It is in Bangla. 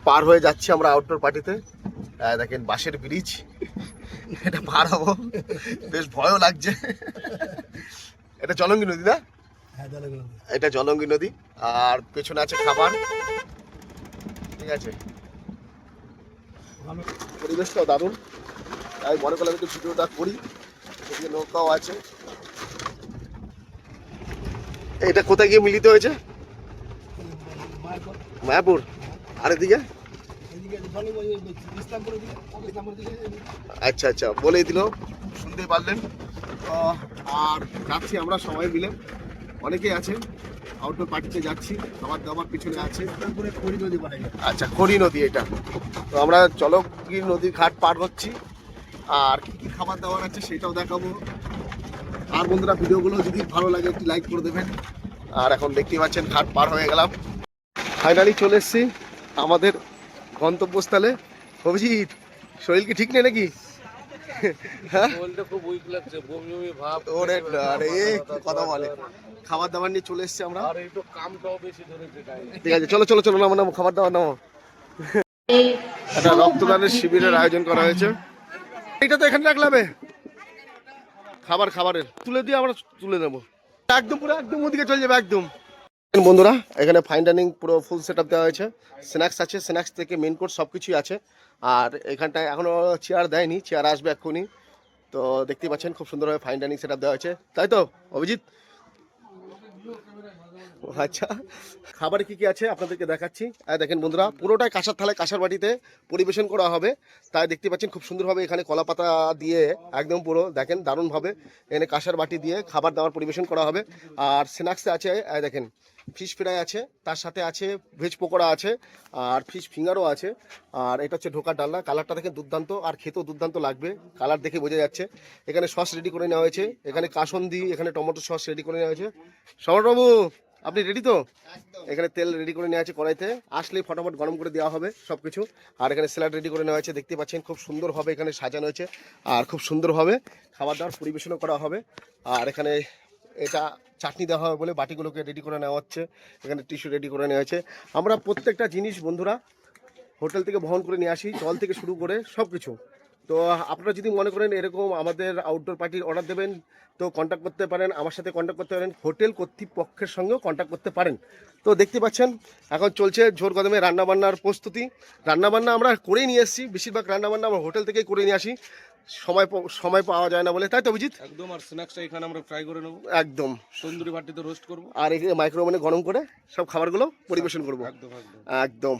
পার হয়ে যাচ্ছি আমরা আউটডোর পার্টিতে। দেখেন বাঁশের ব্রিজ, এটা পার হবো, বেশ ভয়ও লাগছে। এটা জলঙ্গি নদী না? এটা জলঙ্গি নদী। আর পেছনে আছে খাবার, ঠিক আছে। পরিবেশটাও দারুণ, তাই মনে করলাম একটু ভিডিওটা করি। এদিকে নৌকাও আছে। এটা কোথায় গিয়ে মিলিত হয়েছে? মায়াপুর। আর এদিকে আচ্ছা আচ্ছা, বলেই দিল, শুনতে পারলেন। আর যাচ্ছি আমরা সবাই মিলে, অনেকেই আছে, আউটডোর পার্টিতে যাচ্ছি। খাবার দাবার পিছনে আছে। আচ্ছা, খড়ি নদী এটা। তো আমরা জলঙ্গি নদীর ঘাট পার হচ্ছি, আর কি কি খাবার দাবার আছে সেটাও দেখাবো। আর বন্ধুরা, ভিডিওগুলো যদি ভালো লাগে একটু লাইক করে দেবেন। আর এখন দেখতেই পাচ্ছেন ঘাট পার হয়ে গেলাম, ফাইনালি চলে এসেছি আমাদের গন্তব্যস্থলে। অভিজিৎ, শরীর কি ঠিক নেই নাকি? হ্যাঁ, ওরে আরে কথা বলে। খাবার দাবার নিয়ে চলে এসেছি আমরা। ঠিক আছে, চলো চলো চলো, নামো নামো, খাবার দাবার নামো। একটা রক্তদানের শিবিরের আয়োজন করা হয়েছে। এইটা তো এখানে রাখলাম, খাবার খাবারের তুলে দিয়ে আমরা তুলে নেবো একদম, পুরো একদম ওদিকে চলে যাবে একদম। বন্ধুরা, এখানে ফাইন ডাইনিং পুরো ফুল সেট আপ দেওয়া হয়েছে। স্ন্যাক্স আছে, স্ন্যাক্স থেকে মেন কোর্স সব কিছুই আছে। আর এখানটায় এখনো চেয়ার দেয়নি, চেয়ার আসবে এক্ষুনি। তো দেখতেই পাচ্ছেন খুব সুন্দরভাবে ফাইন ডাইনিং সেট আপ দেওয়া হয়েছে, তাই তো অভিজিৎ? আচ্ছা, খাবারে কি কি আছে আপনাদেরকে দেখাচ্ছি। দেখেন বন্ধুরা, পুরোটাই কাঁসার থালায় কাঁসার বাটিতে পরিবেশন করা হবে। তাই দেখতে পাচ্ছেন খুব সুন্দরভাবে এখানে কলা পাতা দিয়ে একদম পুরো দেখেন দারুণভাবে এখানে কাঁসার বাটি দিয়ে খাবার দাবার পরিবেশন করা হবে। আর স্ন্যাক্সে আছে দেখেন ফিশ ফ্রাই আছে, তার সাথে আছে ভেজ পকোড়া আছে, আর ফিশ ফিঙ্গারও আছে। আর এটা হচ্ছে ঢোকার ডালনা, কালারটা দেখেন দুর্দান্ত, আর খেতেও দুর্দান্ত লাগবে, কালার দেখে বোঝা যাচ্ছে। এখানে সস রেডি করে নেওয়া হয়েছে, এখানে কাসন্দি, এখানে টমেটো সস রেডি করে নেওয়া হয়েছে। সম্রাটবাবু, আপনি রেডি তো? এখানে তেল রেডি করে নেওয়া আছে কড়াইতে, আসলেই ফটাফট গরম করে দেওয়া হবে সব কিছু। আর এখানে স্যালাড রেডি করে নেওয়া হয়েছে, দেখতে পাচ্ছেন খুব সুন্দরভাবে এখানে সাজানো হয়েছে। আর খুব সুন্দরভাবে খাবার দাবার পরিবেশনও করা হবে। আর এখানে এটা চাটনি দেওয়া হবে বলে বাটিগুলোকে রেডি করে নেওয়া হচ্ছে, এখানে টিস্যু রেডি করে নেওয়া হয়েছে। আমরা প্রত্যেকটা জিনিস বন্ধুরা হোটেল থেকে বহন করে নিয়ে আসি, জল থেকে শুরু করে সব কিছু। তো আপনারা যদি মনে করেন এরকম আমাদের আউটডোর পার্টির অর্ডার দেবেন, তো কন্ট্যাক্ট করতে পারেন, আমার সাথে কন্ট্যাক্ট করতে পারেন, হোটেল কর্তৃপক্ষের সঙ্গেও কন্ট্যাক্ট করতে পারেন। তো দেখতে পাচ্ছেন এখন চলছে জোর কদমে রান্নাবান্নার প্রস্তুতি। রান্নাবান্না আমরা করেই নিয়ে এসেছি, বেশিরভাগ রান্নাবান্না আমরা হোটেল থেকেই করে নিয়ে আসি, সময় পাওয়া যায় না বলে, তাই তো অভিজিৎ? একদম। আর স্ন্যাক্সটা এখানে আমরা ফ্রাই করে নেব, একদম তন্দুরি বাটিতে রোস্ট করব, আর এখানে মাইক্রোওভেনে গরম করে সব খাবারগুলো পরিবেশন করব। একদম একদম একদম।